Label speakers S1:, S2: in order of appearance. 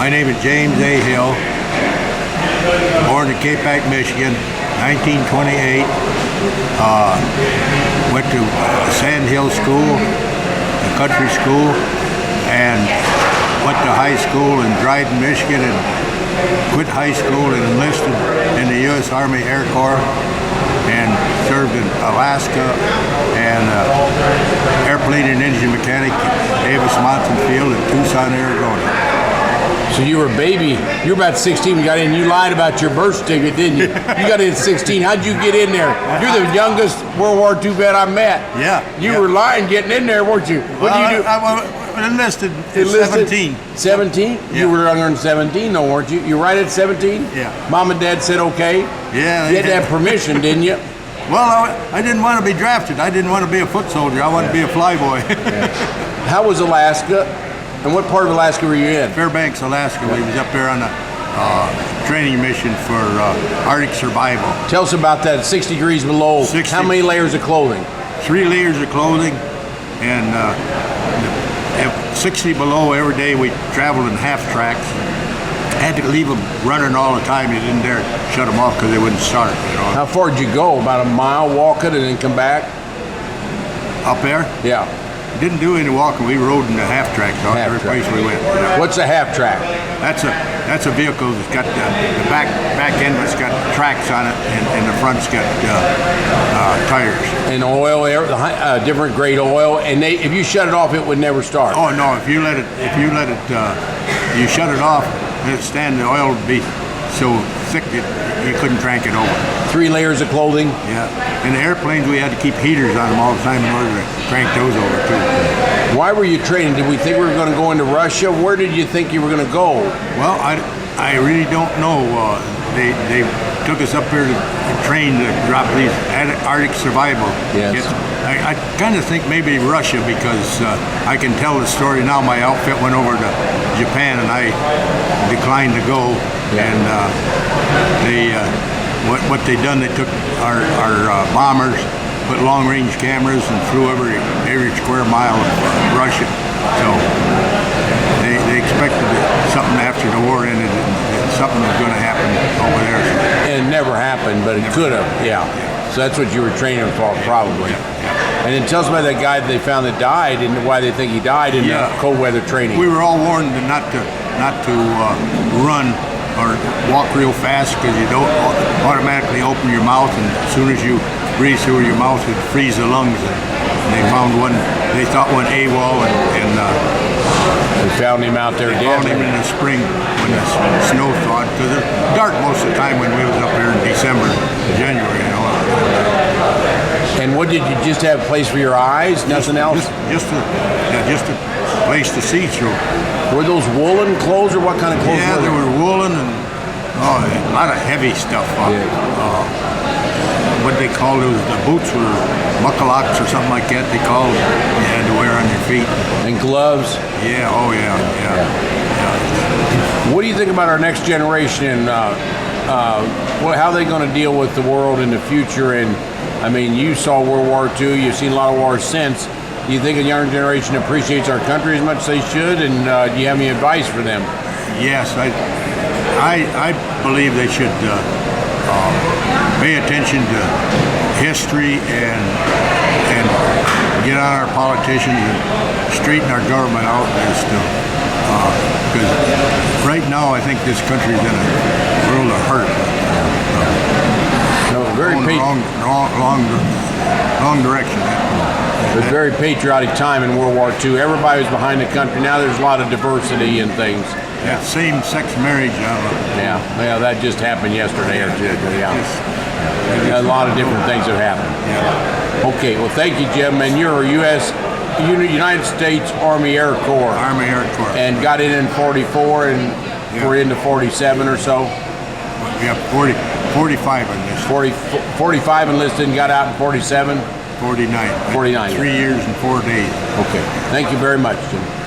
S1: My name is James A. Hill, born in Capac, Michigan, 1928. Went to Sand Hill School, a country school, and went to high school in Dryden, Michigan, and quit high school and enlisted in the U.S. Army Air Corps and served in Alaska and airplane and engine mechanic at Davis Monson Field in Tucson, Arizona.
S2: So you were a baby. You were about 16 when you got in. You lied about your birth certificate, didn't you? You got in at 16. How'd you get in there? You're the youngest World War II vet I met.
S1: Yeah.
S2: You were lying getting in there, weren't you? What did you do?
S1: I enlisted at 17.
S2: 17?
S1: Yeah.
S2: You were younger than 17, though, weren't you? You right at 17?
S1: Yeah.
S2: Mom and Dad said okay?
S1: Yeah.
S2: You had to have permission, didn't you?
S1: Well, I didn't want to be drafted. I didn't want to be a foot soldier. I wanted to be a flyboy.
S2: How was Alaska? And what part of Alaska were you in?
S1: Fairbanks, Alaska. We was up there on a training mission for Arctic survival.
S2: Tell us about that. 6 degrees below.
S1: 60.
S2: How many layers of clothing?
S1: 3 layers of clothing, and at 60 below every day we traveled in half tracks. Had to leave them running all the time. You didn't dare shut them off because they wouldn't start. You know?
S2: How far did you go? About a mile walking and then come back?
S1: Up there?
S2: Yeah.
S1: Didn't do any walking. We rode in the half tracks every place we went. Yeah.
S2: What's a half track?
S1: That's a vehicle that's got the back end that's got tracks on it, and the front's got tires.
S2: And oil, different grade oil, and if you shut it off, it would never start.
S1: Oh no! If you shut it off, the oil would be so thick that you couldn't crank it over.
S2: 3 layers of clothing.
S1: Yeah. And the airplanes, we had to keep heaters on them all the time in order to crank those over too.
S2: Why were you training? Did we think we were going to go into Russia? Where did you think you were going to go?
S1: Well, I really don't know. They took us up here to train to drop these Arctic survival.
S2: Yes.
S1: I kind of think maybe Russia because I can tell the story now. My outfit went over to Japan and I declined to go.
S2: Yeah.
S1: And what they done, they took our bombers, put long-range cameras, and flew every square mile of Russia. So they expected something after the war ended, and something was going to happen over there.
S2: And it never happened, but it could have. Yeah. So that's what you were training for, probably. And then tell us about that guy that they found that died, and why they think he died in cold weather training. We
S1: were all warned not to run or walk real fast because you don't automatically open your mouth, and as soon as you breathe through your mouth, it frees the lungs. And they found one. They thought one AWOL, and
S2: they found him out there dead.
S1: Found him in the spring when the snow thawed, because it's dark most of the time when we was up there in December, January. You know.
S2: And what did you just have a place for your eyes? Nothing else?
S1: Just a place to see through.
S2: Were those woolen clothes, or what kind of clothes?
S1: Yeah, they were woolen and a lot of heavy stuff. What they call those, the boots were muckalocks or something like that. They called you had to wear on your feet.
S2: And gloves.
S1: Yeah. Oh yeah.
S2: What do you think about our next generation? How are they going to deal with the world in the future? And I mean, you saw World War II. You've seen a lot of wars since. Do you think a younger generation appreciates our country as much as they should? And do you have any advice for them?
S1: Yes, I believe they should pay attention to history and get on our politicians and straighten our government out because right now I think this country is in a world of hurt. Wrong direction.
S2: It was a very patriotic time in World War II. Everybody was behind the country. Now there's a lot of diversity and things.
S1: That same-sex marriage.
S2: Yeah, that just happened yesterday or two. A lot of different things have happened.
S1: Yeah.
S2: Okay, well, thank you, Jim. And you're a United States Army Air Corps.
S1: Army Air Corps.
S2: And got in 44 and we're into 47 or so.
S1: We have 45 enlisted.
S2: 45 enlisted and got out in 47?
S1: 49.
S2: 49.
S1: 3 years and 4 days.
S2: Okay. Thank you very much, Jim.